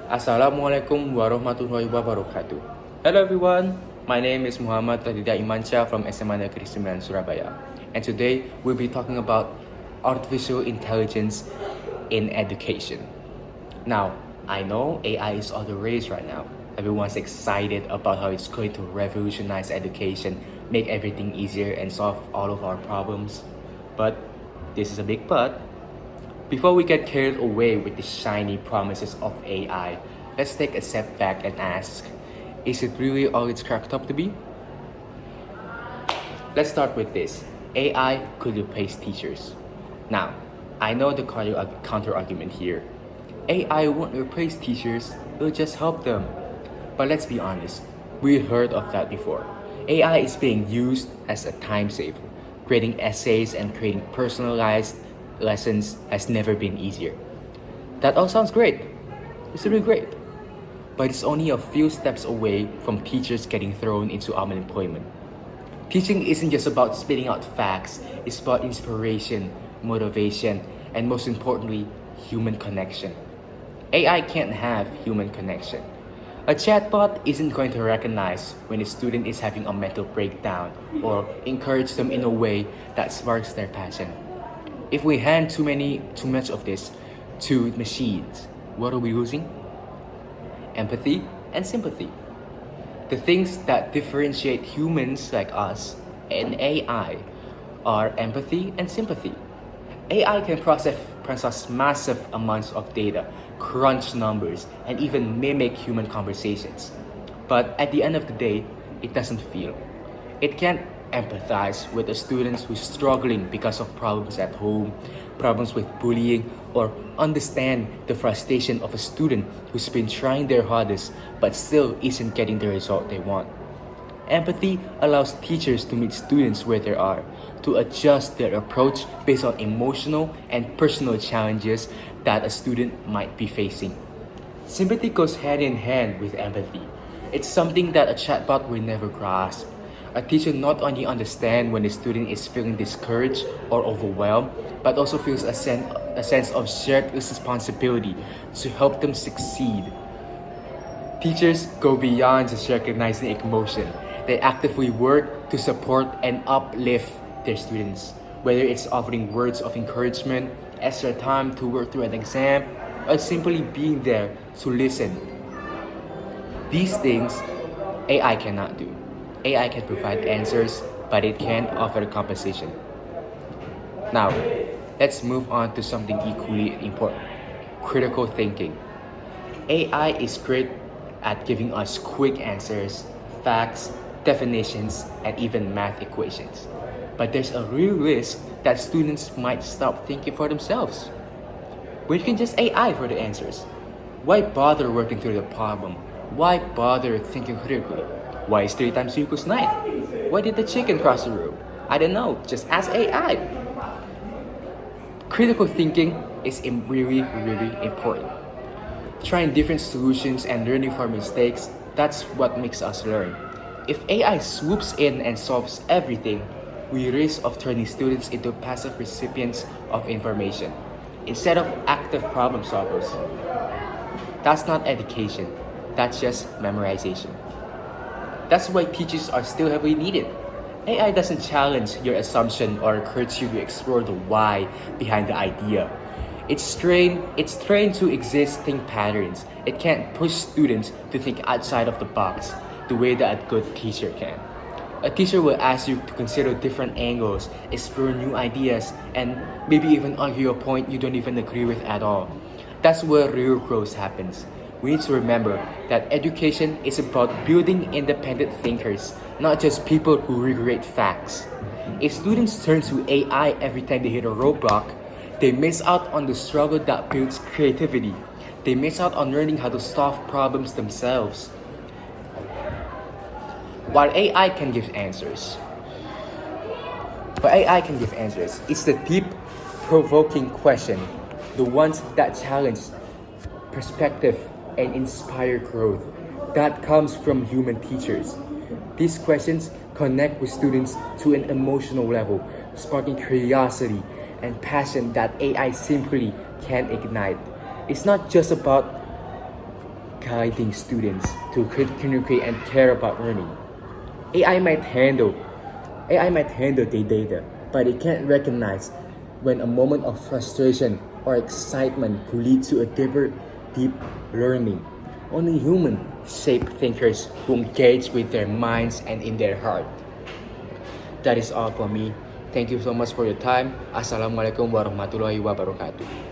Assalamualaikum warahmatullahi wabarakatuh. Hello everyone, my name is Raditya Imansyah from Sman Surabaya. And today we'll be talking about artificial intelligence in education. Now, I know AI is all the rage right now. Everyone's excited about how it's going to revolutionize education, make everything easier, and solve all of our problems. But this is a big but. Before we get carried away with the shiny promises of AI, let's take a step back and ask, is it really all it's cracked up to be? Let's start with this. AI could replace teachers. Now, I know the counter argument here. AI won't replace teachers, it'll just help them. But let's be honest, we heard of that before. AI is being used as a time saver. Grading essays and creating personalized lessons has never been easier. That all sounds great. It's really great. But it's only a few steps away from teachers getting thrown into unemployment. Teaching isn't just about spitting out facts, it's about inspiration, motivation, and most importantly, human connection. AI can't have human connection. A chatbot isn't going to recognize when a student is having a mental breakdown or encourage them in a way that sparks their passion. If we hand too much of this to machines, what are we losing? Empathy and sympathy. The things that differentiate humans like us and AI are empathy and sympathy. AI can process massive amounts of data, crunch numbers, and even mimic human conversations. But at the end of the day, it doesn't feel. It can't empathize with a student who's struggling because of problems at home, problems with bullying, or understand the frustration of a student who's been trying their hardest but still isn't getting the result they want. Empathy allows teachers to meet students where they are, to adjust their approach based on emotional and personal challenges that a student might be facing. Sympathy goes hand in hand with empathy. It's something that a chatbot will never grasp. A teacher not only understands when a student is feeling discouraged or overwhelmed, but also feels a sense of shared responsibility to help them succeed. Teachers go beyond just recognizing emotion. They actively work to support and uplift their students, whether it's offering words of encouragement, extra time to work through an exam, or simply being there to listen. These things AI cannot do. AI can provide answers, but it can't offer compensation. Now, let's move on to something equally important, critical thinking. AI is great at giving us quick answers, facts, definitions, and even math equations. But there's a real risk that students might stop thinking for themselves. We can just AI for the answers. Why bother working through the problem? Why bother thinking critically? Why is 3 times 2 equals 9? Why did the chicken cross the road? I don't know, just ask AI. Critical thinking is really important. Trying different solutions and learning from mistakes, that's what makes us learn. If AI swoops in and solves everything, we risk of turning students into passive recipients of information instead of active problem solvers. That's not education, that's just memorization. That's why teachers are still heavily needed. AI doesn't challenge your assumption or encourage you to explore the why behind the idea. It's trained to existing patterns. It can't push students to think outside of the box the way that a good teacher can. A teacher will ask you to consider different angles, explore new ideas, and maybe even argue a point you don't even agree with at all. That's where real growth happens. We need to remember that education is about building independent thinkers, not just people who regurgitate facts. If students turn to AI every time they hit a roadblock, they miss out on the struggle that builds creativity. They miss out on learning how to solve problems themselves. While AI can give answers, it's the deep, provoking question, the ones that challenge perspective and inspire growth, that comes from human teachers. These questions connect with students to an emotional level, sparking curiosity and passion that AI simply can't ignite. It's not just about guiding students to communicate and care about learning. AI might handle AI might handle the data, but it can't recognize when a moment of frustration or excitement could lead to a deep learning. Only human shape thinkers who engage with their minds and in their heart. That is all for me. Thank you so much for your time. Assalamualaikum warahmatullahi wabarakatuh.